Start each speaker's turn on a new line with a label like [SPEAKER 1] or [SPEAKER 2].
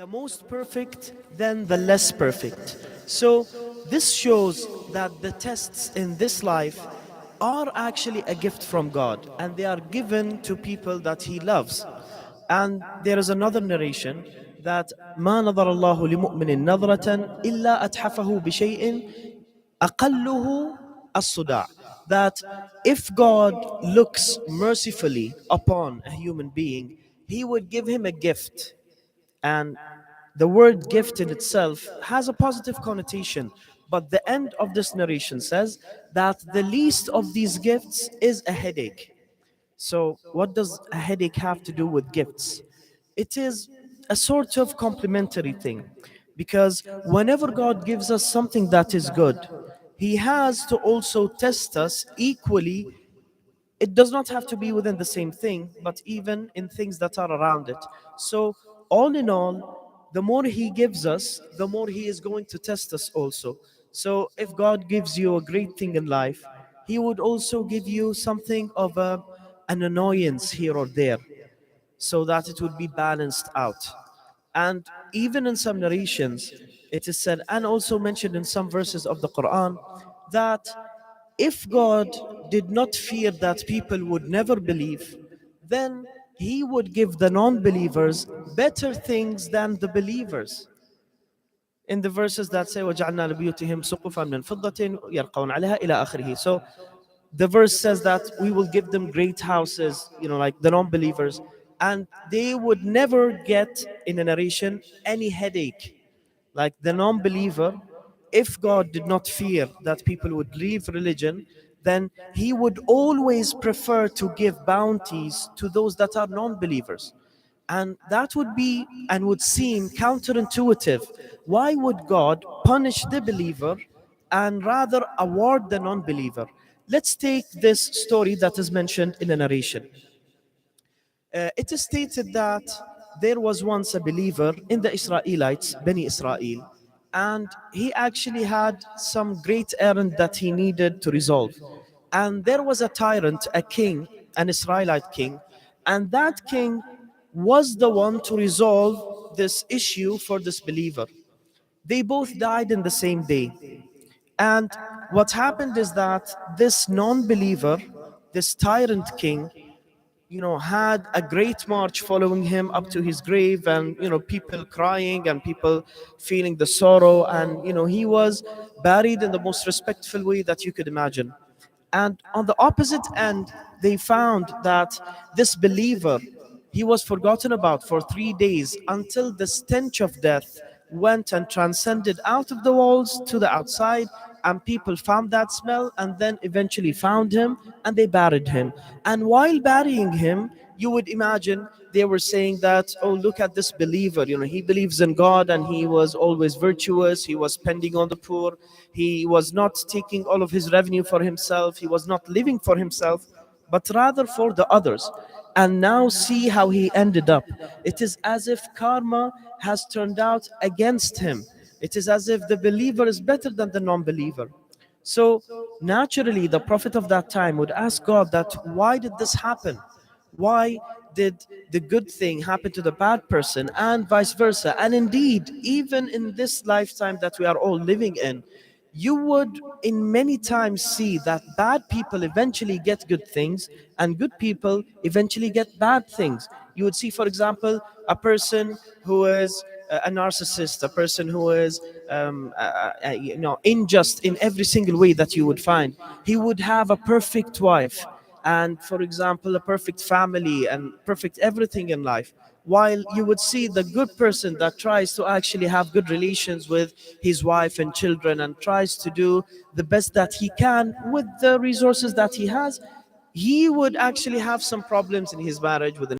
[SPEAKER 1] the most perfect than the less perfect. So this shows that the tests in this life are actually a gift from God, and they are given to people that He loves. And there is another narration that ما نظر الله لمؤمن نظرة إلا أتحفه بشيء أقله الصداع, that if God looks mercifully upon a human being, He would give him a gift. And the word gift in itself has a positive connotation, but the end of this narration says that the least of these gifts is a headache. So, what does a headache have to do with gifts? It is a sort of complementary thing, because whenever God gives us something that is good, He has to also test us equally. It does not have to be within the same thing, but even in things that are around it. So, all in all, the more He gives us, the more He is going to test us also. So, if God gives you a great thing in life, He would also give you something of an annoyance here or there, so that it would be balanced out. And even in some narrations, it is said, and also mentioned in some verses of the Quran, that if God did not fear that people would never believe, then He would give the non believers better things than the believers. In the verses that say, وَجَعَلْنَا لِبُيُوتِهِمْ سُقُفًا مِّن فِضَّةٍ يَرْقَوْنَ عَلَيْهَا إِلَى آخِرِهِ. So the verse says that we will give them great houses, like the non-believers, and they would never get, in a narration, any headache. Like the non-believer, if God did not fear that people would leave religion, then He would always prefer to give bounties to those that are non-believers. And that would be and would seem counterintuitive. Why would God punish the believer and rather award the non-believer? Let's take this story that is mentioned in a narration. It is stated that there was once a believer in the Israelites, Bani Israel, and he actually had some great errand that he needed to resolve. And there was a tyrant, a king, an Israelite king, and that king was the one to resolve this issue for this believer. They both died in the same day. And what happened is that this non believer, this tyrant king, had a great march following him up to his grave, and, people crying and people feeling the sorrow. And, he was buried in the most respectful way that you could imagine. And on the opposite end, they found that this believer, he was forgotten about for 3 days until the stench of death went and transcended out of the walls to the outside, and people found that smell and then eventually found him and they buried him. And while burying him, you would imagine they were saying that, oh, look at this believer, he believes in God and he was always virtuous, he was spending on the poor, he was not taking all of his revenue for himself, he was not living for himself, but rather for the others. And now see how he ended up. It is as if karma has turned out against him. It is as if the believer is better than the non-believer. So naturally, the Prophet of that time would ask God that, why did this happen? Why did the good thing happen to the bad person, and vice versa? And indeed, even in this lifetime that we are all living in, you would in many times see that bad people eventually get good things and good people eventually get bad things. You would see, for example, a person who is a narcissist, a person who is unjust in every single way that you would find. He would have a perfect wife and, for example, a perfect family and perfect everything in life, while you would see the good person that tries to actually have good relations with his wife and children and tries to do the best that he can with the resources that he has, he would actually have some problems in his marriage with